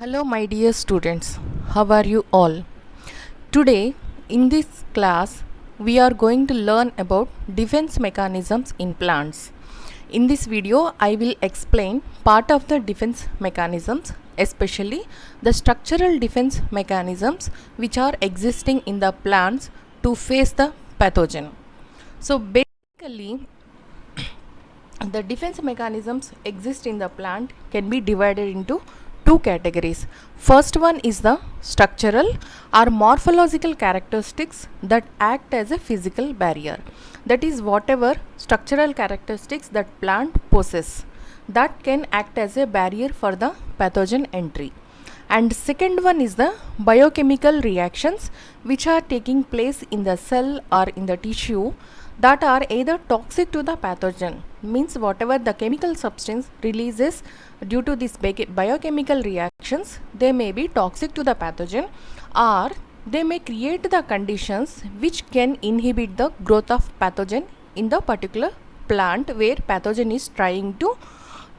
Hello, my dear students. How are you all? Today, in this class, we are going to learn about defense mechanisms in plants. In this video, I will explain part of the defense mechanisms, especially the structural defense mechanisms which are existing in the plants to face the pathogen. So, basically, the defense mechanisms exist in the plant can be divided into two categories. First one is the structural or morphological characteristics that act as a physical barrier. That is, whatever structural characteristics that plant possess that can act as a barrier for the pathogen entry. And second one is the biochemical reactions which are taking place in the cell or in the tissue that are either toxic to the pathogen, means whatever the chemical substance releases due to these biochemical reactions, they may be toxic to the pathogen, or they may create the conditions which can inhibit the growth of pathogen in the particular plant where pathogen is trying to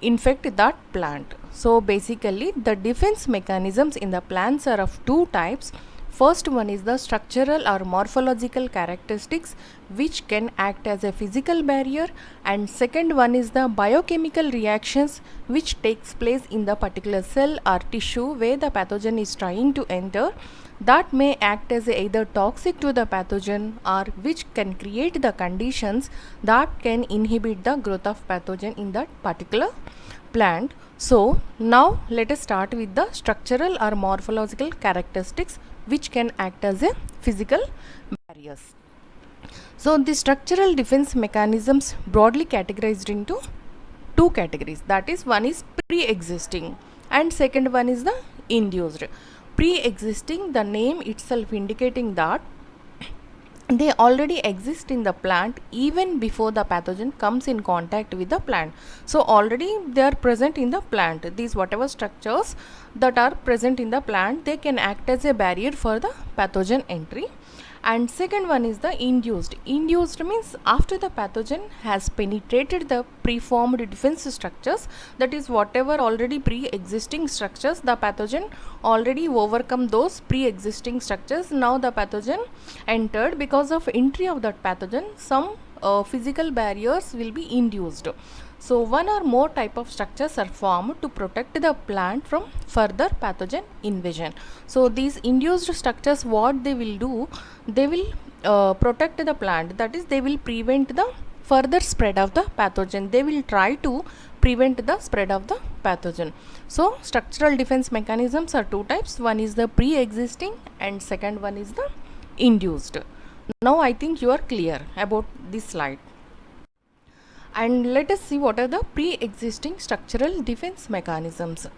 infect that plant. So basically the defense mechanisms in the plants are of two types. First one is the structural or morphological characteristics which can act as a physical barrier, and second one is the biochemical reactions which takes place in the particular cell or tissue where the pathogen is trying to enter, that may act as either toxic to the pathogen or which can create the conditions that can inhibit the growth of pathogen in that particular plant. So now let us start with the structural or morphological characteristics which can act as a physical barriers. So the structural defense mechanisms broadly categorized into two categories, that is, one is pre-existing and second one is the induced. Pre-existing, the name itself indicating that they already exist in the plant even before the pathogen comes in contact with the plant. So already they are present in the plant. These whatever structures that are present in the plant, they can act as a barrier for the pathogen entry. And second one is the induced. Induced means after the pathogen has penetrated the preformed defense structures, that is whatever already pre-existing structures, the pathogen already overcome those pre-existing structures. Now the pathogen entered, because of entry of that pathogen some physical barriers will be induced. So one or more type of structures are formed to protect the plant from further pathogen invasion. So these induced structures, what they will do, they will protect the plant, that is they will prevent the further spread of the pathogen. They will try to prevent the spread of the pathogen. So structural defense mechanisms are two types. One is the pre-existing and second one is the induced. Now I think you are clear about this slide. And let us see what are the pre-existing structural defense mechanisms.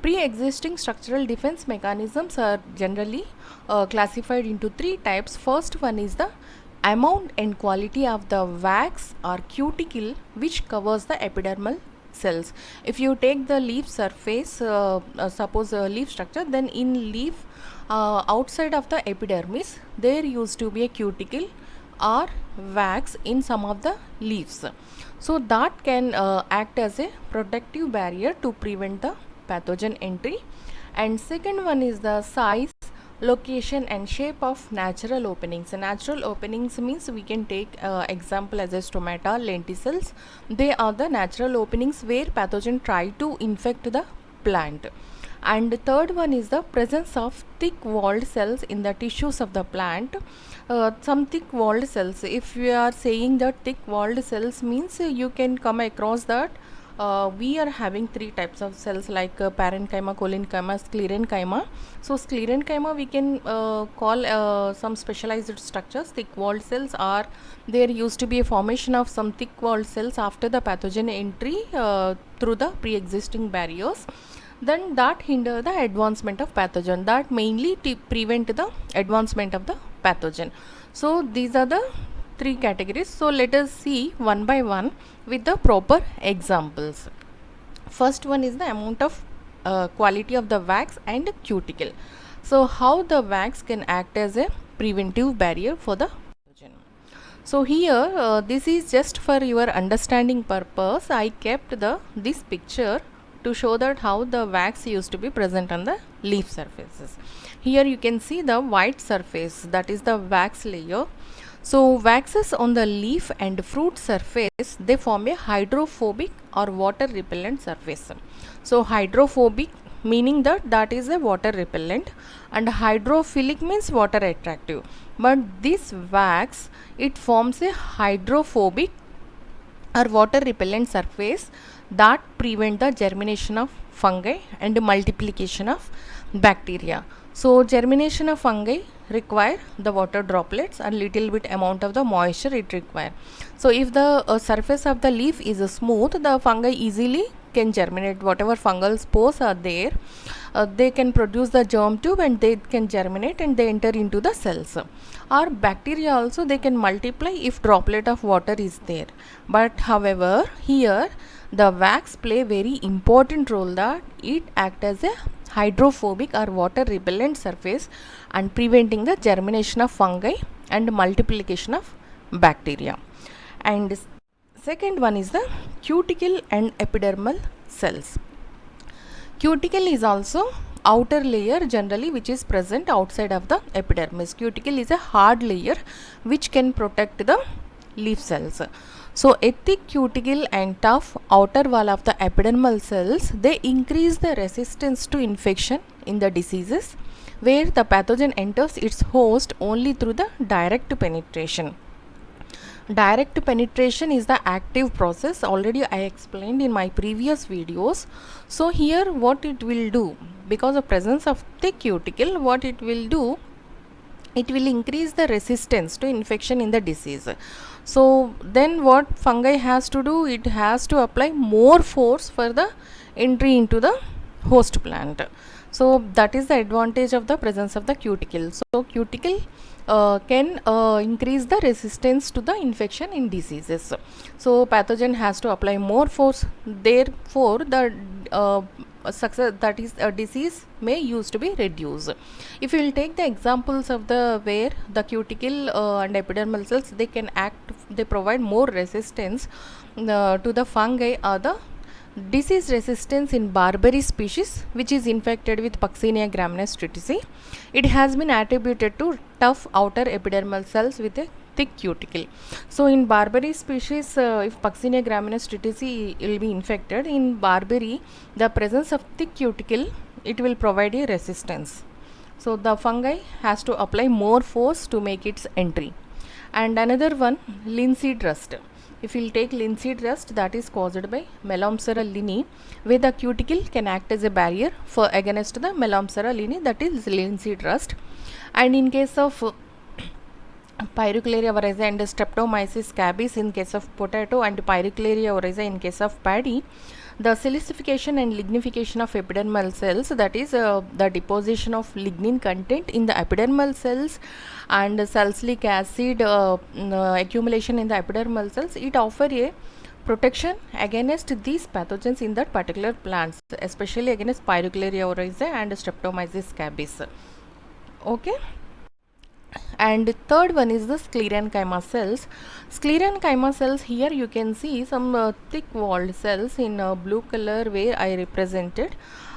Pre-existing structural defense mechanisms are generally classified into three types. First one is the amount and quality of the wax or cuticle which covers the epidermal cells. If you take the leaf surface, suppose a leaf structure, then in leaf outside of the epidermis there used to be a cuticle or wax in some of the leaves. So that can act as a protective barrier to prevent the pathogen entry. And second one is the size, location and shape of natural openings. Natural openings means we can take example as a stomata, lenticels. They are the natural openings where pathogen try to infect the plant. And the third one is the presence of thick walled cells in the tissues of the plant. Some thick walled cells, if we are saying that thick walled cells means you can come across that we are having three types of cells like parenchyma, collenchyma, sclerenchyma. So sclerenchyma we can call some specialized structures. Thick walled cells are, there used to be a formation of some thick walled cells after the pathogen entry through the pre-existing barriers. Then that hinder the advancement of pathogen, that mainly to prevent the advancement of the pathogen. So these are the three categories. So let us see one by one with the proper examples. First one is the amount of quality of the wax and cuticle. So how the wax can act as a preventive barrier for the pathogen. So here this is just for your understanding purpose. I kept this picture to show that how the wax used to be present on the leaf surfaces. Here you can see the white surface, that is the wax layer. So waxes on the leaf and fruit surface, they form a hydrophobic or water repellent surface. So hydrophobic meaning that is a water repellent, and hydrophilic means water attractive. But this wax, it forms a hydrophobic or water repellent surface that prevent the germination of fungi and multiplication of bacteria. So germination of fungi require the water droplets and little bit amount of the moisture it require. So if the surface of the leaf is smooth, the fungi easily can germinate. Whatever fungal spores are there, they can produce the germ tube and they can germinate and they enter into the cells. Or bacteria also, they can multiply if droplet of water is there. But however, here the wax play very important role, that it act as a hydrophobic or water repellent surface and preventing the germination of fungi and multiplication of bacteria. And second one is the cuticle and epidermal cells. Cuticle is also outer layer generally which is present outside of the epidermis. Cuticle is a hard layer which can protect the leaf cells. So a thick cuticle and tough outer wall of the epidermal cells, they increase the resistance to infection in the diseases where the pathogen enters its host only through the direct penetration. Direct penetration is the active process, already I explained in my previous videos. So here what it will do, because of presence of thick cuticle, what it will do, it will increase the resistance to infection in the disease. So then what fungi has to do, it has to apply more force for the entry into the host plant. So that is the advantage of the presence of the cuticle. So cuticle can increase the resistance to the infection in diseases. So pathogen has to apply more force, therefore the success, that is a disease, may used to be reduced. If you will take the examples of the where the cuticle and epidermal cells, they can act, they provide more resistance to the fungi, or the disease resistance in barberry species which is infected with Puccinia gramineus triticale. It has been attributed to tough outer epidermal cells with a thick cuticle. So in barberry species, if Puccinia gramineus triticale will be infected, in barberry the presence of thick cuticle, it will provide a resistance. So the fungi has to apply more force to make its entry. And another one, linseed rust. If you will take linseed rust, that is caused by Melomsera linea, where the cuticle can act as a barrier for against the Melomsera linea, that is linseed rust. And in case of Pyroclaria oryza and Streptomyces scabies in case of potato, and Pyroclaria oryza in case of paddy, the silicification and lignification of epidermal cells, that is the deposition of lignin content in the epidermal cells and salicylic acid accumulation in the epidermal cells, it offer a protection against these pathogens in that particular plants, especially against Pyroclaria oryza and Streptomyces scabies. Okay. And third one is the sclerenchyma cells. Sclerenchyma cells, here you can see some thick walled cells in blue color where I represented.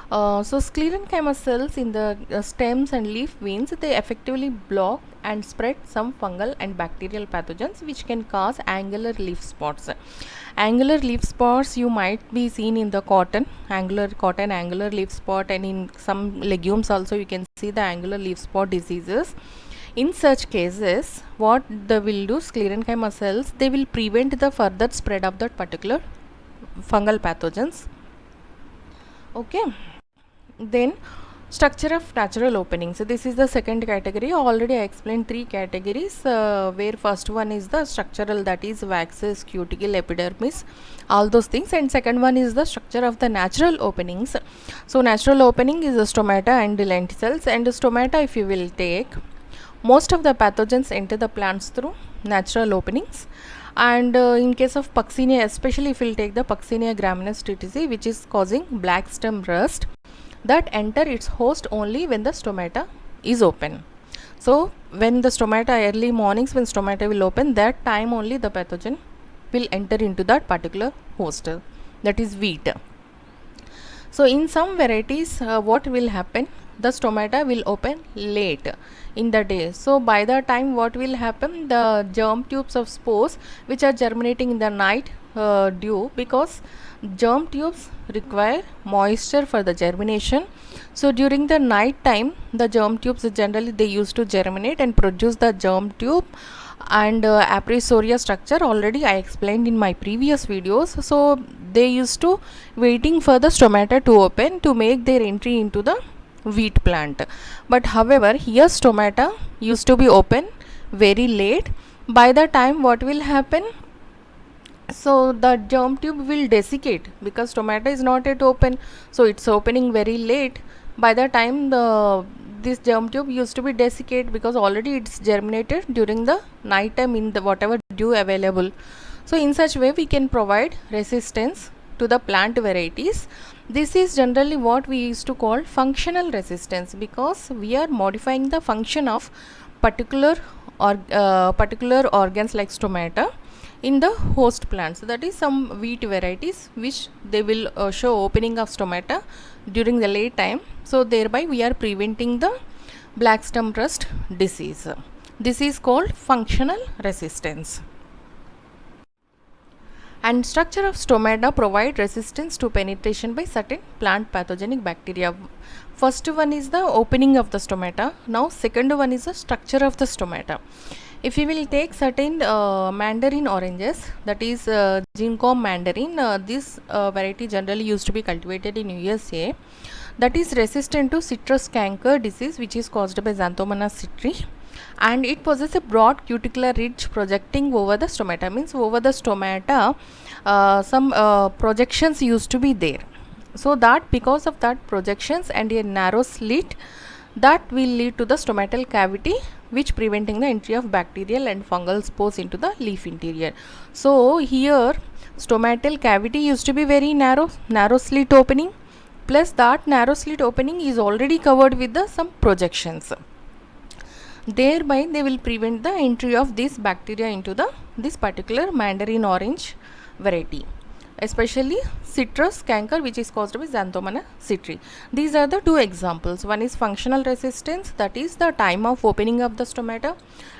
So sclerenchyma cells in the stems and leaf veins, they effectively block and spread some fungal and bacterial pathogens which can cause angular leaf spots. Angular leaf spots you might be seen in the cotton angular leaf spot, and in some legumes also you can see the angular leaf spot diseases. In such cases, what they will do, sclerenchyma cells, they will prevent the further spread of that particular fungal pathogens. Okay. Then structure of natural opening. So this is the second category. Already I explained three categories, where first one is the structural, that is waxes, cuticle, epidermis, all those things, and second one is the structure of the natural openings. So natural opening is the stomata and the lenticels. And the stomata, if you will take, most of the pathogens enter the plants through natural openings. And in case of Puccinia, especially if you will take the Puccinia gramineus triticale, which is causing black stem rust, that enter its host only when the stomata is open. So when the stomata, early mornings when stomata will open, that time only the pathogen will enter into that particular host, that is wheat. So in some varieties what will happen, the stomata will open late in the day. So by the time what will happen, the germ tubes of spores which are germinating in the night dew, because germ tubes require moisture for the germination. So during the night time, the germ tubes generally they used to germinate and produce the germ tube and aprisoria structure. Already I explained in my previous videos. So they used to waiting for the stomata to open to make their entry into the wheat plant. But however, here stomata used to be open very late. By the time what will happen, so the germ tube will desiccate because stomata is not yet open, so it's opening very late. By the time this germ tube used to be desiccate, because already it's germinated during the night time in the whatever dew available. So in such way we can provide resistance to the plant varieties. This is generally what we used to call functional resistance, because we are modifying the function of particular organs like stomata in the host plants. That is some wheat varieties which they will show opening of stomata during the late time. So thereby we are preventing the black stem rust disease. This is called functional resistance. And structure of stomata provide resistance to penetration by certain plant pathogenic bacteria. First one is the opening of the stomata. Now second one is the structure of the stomata. If you will take certain mandarin oranges, that is Ginkgo mandarin, this variety generally used to be cultivated in USA, that is resistant to citrus canker disease which is caused by Xanthomonas citri, and it possesses a broad cuticular ridge projecting over the stomata. Means over the stomata some projections used to be there. So that because of that projections and a narrow slit, that will lead to the stomatal cavity, which preventing the entry of bacterial and fungal spores into the leaf interior. So here stomatal cavity used to be very narrow slit opening, plus that narrow slit opening is already covered with the some projections. Thereby they will prevent the entry of this bacteria into the this particular mandarin orange variety, especially citrus canker which is caused by Xanthomonas citri. These are the two examples. One is functional resistance, that is the time of opening of the stomata,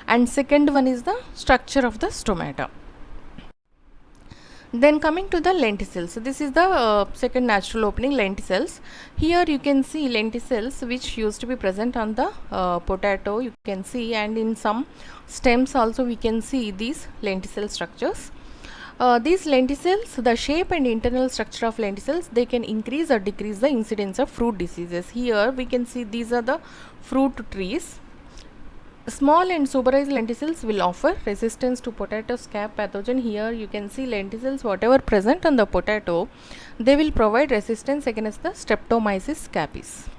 and second one is the structure of the stomata. Then coming to the lenticels, this is the second natural opening, lenticels. Here you can see lenticels which used to be present on the potato, you can see, and in some stems also we can see these lenticel structures. These lenticels, the shape and internal structure of lenticels, they can increase or decrease the incidence of fruit diseases. Here we can see these are the fruit trees. Small and suberized lenticels will offer resistance to potato scab pathogen. Here you can see lenticels whatever present on the potato, they will provide resistance against the Streptomyces scabis.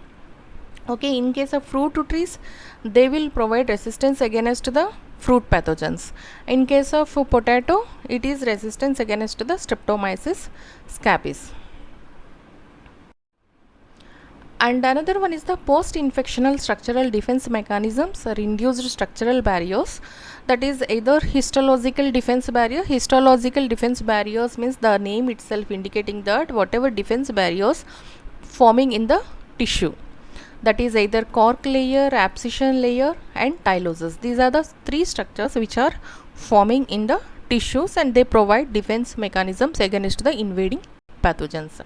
Okay, in case of fruit trees, they will provide resistance against the fruit pathogens. In case of potato, it is resistance against the Streptomyces scabis. And another one is the post-infectional structural defense mechanisms or induced structural barriers. That is either histological defense barrier. Histological defense barriers means the name itself indicating that whatever defense barriers forming in the tissue. That is either cork layer, abscission layer and tyloses. These are the three structures which are forming in the tissues, and they provide defense mechanisms against the invading pathogens.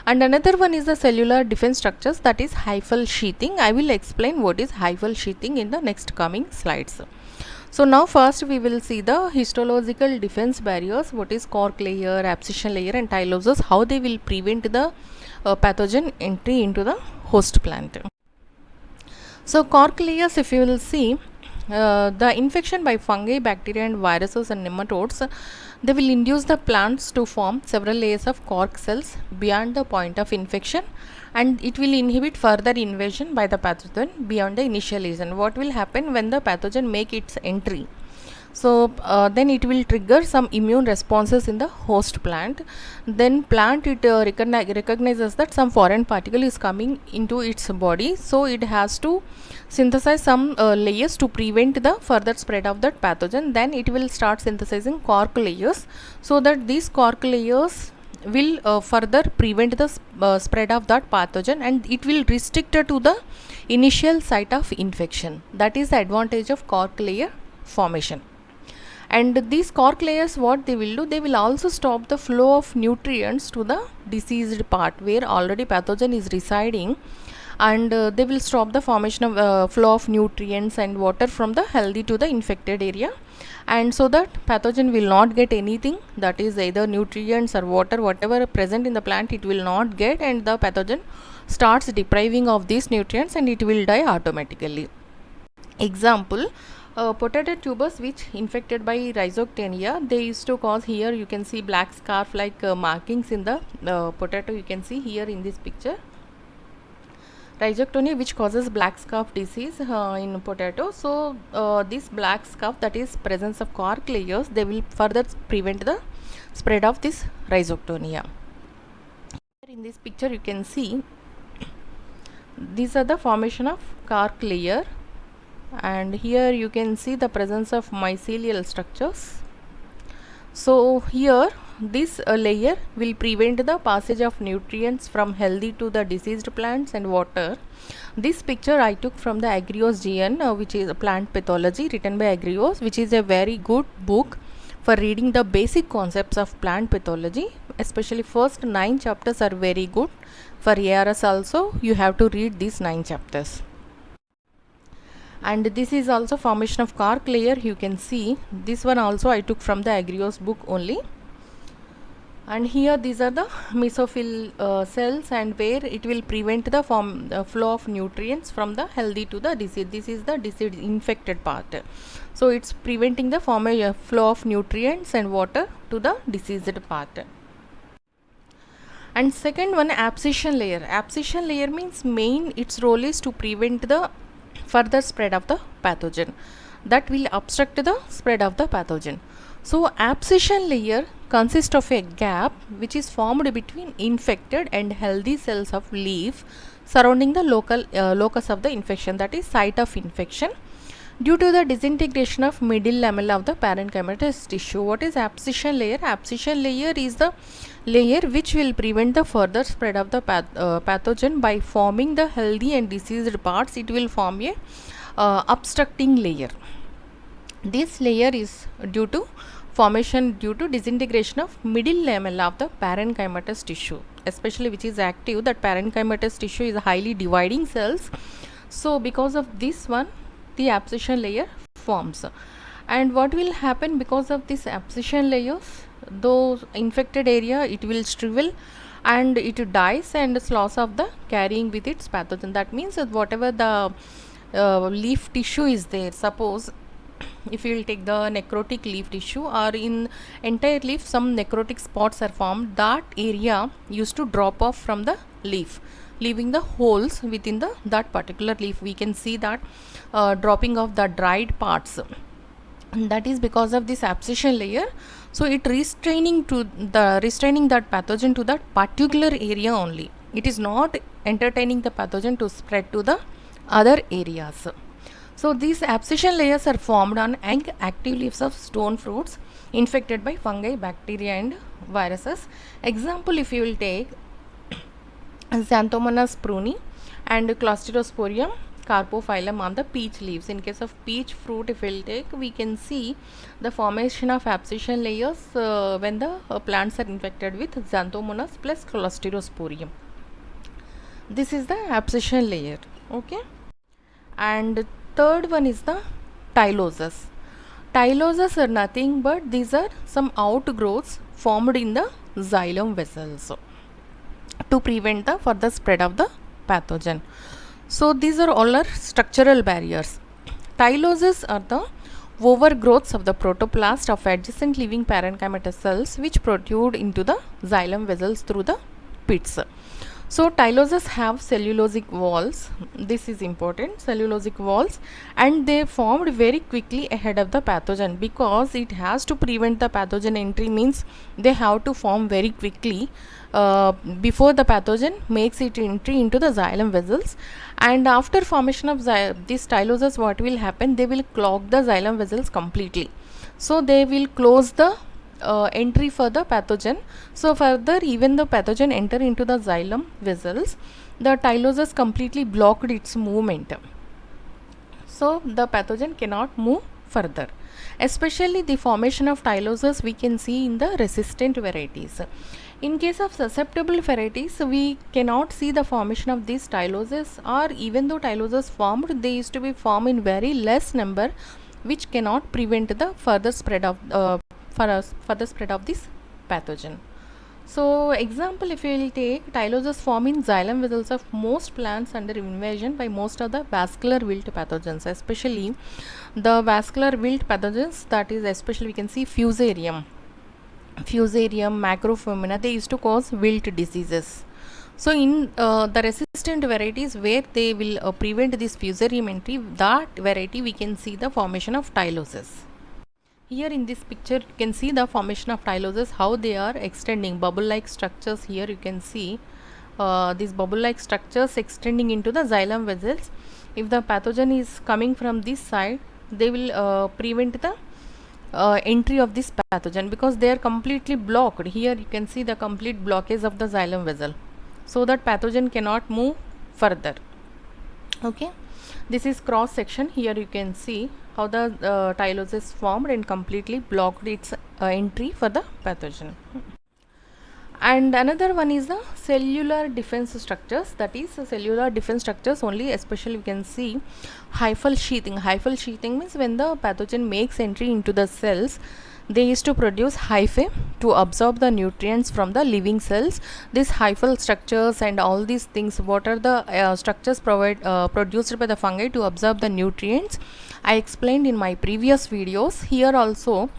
And another one is the cellular defense structures, that is hyphal sheathing. I will explain what is hyphal sheathing in the next coming slides. So now first we will see the histological defense barriers, what is cork layer, abscission layer and tyloses, how they will prevent the pathogen entry into the host plant. So cork layers, if you will see, the infection by fungi, bacteria and viruses and nematodes, they will induce the plants to form several layers of cork cells beyond the point of infection, and it will inhibit further invasion by the pathogen beyond the initial lesion. What will happen when the pathogen make its entry? So then it will trigger some immune responses in the host plant. Then plant it recognizes that some foreign particle is coming into its body, so it has to synthesize some layers to prevent the further spread of that pathogen. Then it will start synthesizing cork layers, so that these cork layers will further prevent the spread of that pathogen, and it will restrict it to the initial site of infection. That is the advantage of cork layer formation. And these cork layers, what they will do, they will also stop the flow of nutrients to the diseased part where already pathogen is residing, and they will stop the formation of flow of nutrients and water from the healthy to the infected area, and so that pathogen will not get anything, that is either nutrients or water, whatever present in the plant it will not get, and the pathogen starts depriving of these nutrients and it will die automatically. Example, potato tubers which infected by rhizoctonia, they used to cause, here you can see black scarf like markings in the potato, you can see here in this picture, rhizoctonia which causes black scarf disease in potato. So this black scarf, that is presence of cork layers, they will further prevent the spread of this rhizoctonia. In this picture you can see these are the formation of cork layer, and here you can see the presence of mycelial structures. So here this layer will prevent the passage of nutrients from healthy to the diseased plants and water. This picture I took from the Agrios GN, which is a plant pathology written by Agrios, which is a very good book for reading the basic concepts of plant pathology. Especially first 9 chapters are very good. For ARS also you have to read these 9 chapters. And this is also formation of cork layer, you can see this one also I took from the Agrios book only. And here these are the mesophyll cells, and where it will prevent the flow of nutrients from the healthy to the disease. This is the disease infected part, so it's preventing the flow of nutrients and water to the diseased part. And second one, abscission layer. Abscission layer means its role is to prevent the further spread of the pathogen, that will obstruct the spread of the pathogen. So abscission layer consists of a gap which is formed between infected and healthy cells of leaf surrounding the locus of the infection, that is site of infection, due to the disintegration of middle lamella of the parenchymatous tissue. What is abscission layer? Abscission layer is the layer which will prevent the further spread of the pathogen by forming the healthy and diseased parts. It will form a obstructing layer. This layer is due to disintegration of middle lamella of the parenchymatous tissue, especially which is active. That parenchymatous tissue is highly dividing cells. So because of this one, the abscission layer forms. And what will happen because of this abscission layers? Those infected area, it will shrivel and it dies, and loss of the carrying with its pathogen. That means that whatever the leaf tissue is there, suppose if you will take the necrotic leaf tissue, or in entire leaf some necrotic spots are formed, that area used to drop off from the leaf, leaving the holes within that particular leaf. We can see that dropping of the dried parts, and that is because of this abscission layer. So it restraining that pathogen to that particular area only. It is not entertaining the pathogen to spread to the other areas. So these abscission layers are formed on active leaves of stone fruits infected by fungi, bacteria and viruses. Example, if you will take Xanthomonas pruni and Clostridosporium carpophyllum on the peach leaves. In case of peach fruit, if we will take, we can see the formation of abscission layers when the plants are infected with Xanthomonas plus Clostridosporium. This is the abscission layer. Okay. And third one is the tyloses. Tyloses are nothing but these are some outgrowths formed in the xylem vessels to prevent the further spread of the pathogen. So these are all are structural barriers. Tyloses are the overgrowths of the protoplast of adjacent living parenchymatous cells which protrude into the xylem vessels through the pits. So tyloses have cellulosic walls. This is important, cellulosic walls, and they formed very quickly ahead of the pathogen, because it has to prevent the pathogen entry, means they have to form very quickly before the pathogen makes its entry into the xylem vessels. And after formation of these tyloses, what will happen? They will clog the xylem vessels completely. So they will close the entry for the pathogen. So further, even the pathogen enter into the xylem vessels, the tyloses completely blocked its movement. So the pathogen cannot move further. Especially the formation of tyloses we can see in the resistant varieties. In case of susceptible varieties, we cannot see the formation of these tyloses, or even though tyloses formed, they used to be formed in very less number, which cannot prevent the further spread of this pathogen. So example, if we will take, tyloses form in xylem vessels of most plants under invasion by most of the vascular wilt pathogens, especially the vascular wilt pathogens, that is especially we can see fusarium, macrophomina, they used to cause wilt diseases. So in the resistant varieties where they will prevent this fusarium entry, that variety we can see the formation of tyloses. Here in this picture you can see the formation of tyloses, how they are extending bubble like structures. Here you can see these bubble like structures extending into the xylem vessels. If the pathogen is coming from this side, they will prevent the entry of this pathogen, because they are completely blocked. Here you can see the complete blockage of the xylem vessel, so that pathogen cannot move further. Okay, this is cross section. Here you can see how the tyloses formed and completely blocked its entry for the pathogen. And another one is the cellular defense structures, that is cellular defense structures only, especially we can see hyphal sheathing. Hyphal sheathing means when the pathogen makes entry into the cells, they used to produce hyphae to absorb the nutrients from the living cells. These hyphal structures and all these things, what are the structures produced by the fungi to absorb the nutrients, I explained in my previous videos. Here also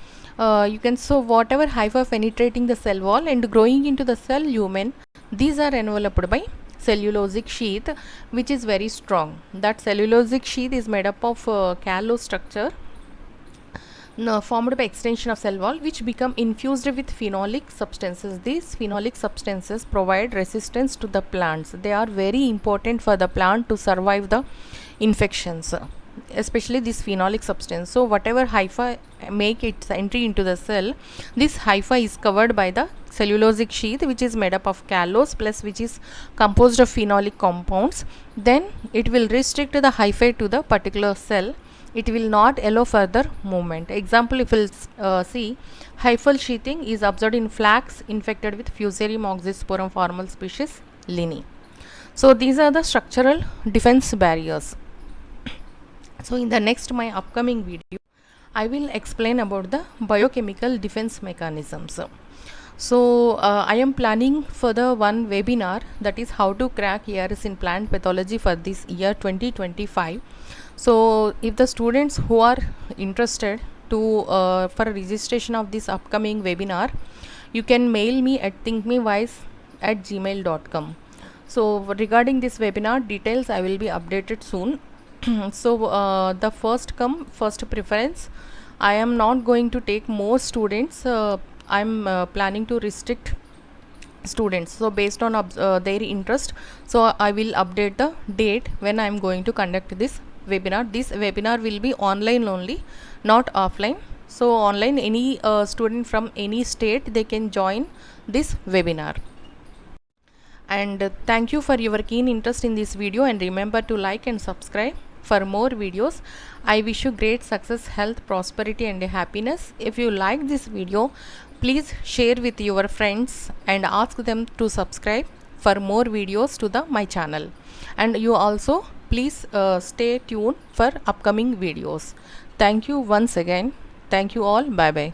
you can, so whatever hypha penetrating the cell wall and growing into the cell lumen, these are enveloped by cellulosic sheath, which is very strong. That cellulosic sheath is made up of callose structure formed by extension of cell wall, which become infused with phenolic substances. These phenolic substances provide resistance to the plants. They are very important for the plant to survive the infections, especially this phenolic substance. So whatever hypha make its entry into the cell, this hypha is covered by the cellulosic sheath, which is made up of callose plus which is composed of phenolic compounds. Then it will restrict the hyphae to the particular cell. It will not allow further movement. Example, if we'll see, hyphal sheathing is observed in flax infected with Fusarium oxysporum formal species Linni. So these are the structural defense barriers. So in the next my upcoming video, I will explain about the biochemical defense mechanisms. So I am planning for the one webinar, that is how to crack ARS in plant pathology for this year 2025. So if the students who are interested to for registration of this upcoming webinar, you can mail me at thinkmewise@gmail.com. So regarding this webinar details, I will be updated soon. So the first come first preference, I am not going to take more students. I am planning to restrict students, so based on their interest, so I will update the date when I am going to conduct this webinar. This webinar will be online only, not offline. So online, any student from any state, they can join this webinar. And thank you for your keen interest in this video, and remember to like and subscribe for more videos. I wish you great success, health, prosperity and happiness. If you like this video, please share with your friends and ask them to subscribe for more videos to my channel. And you also please stay tuned for upcoming videos. Thank you once again. Thank you all. Bye bye.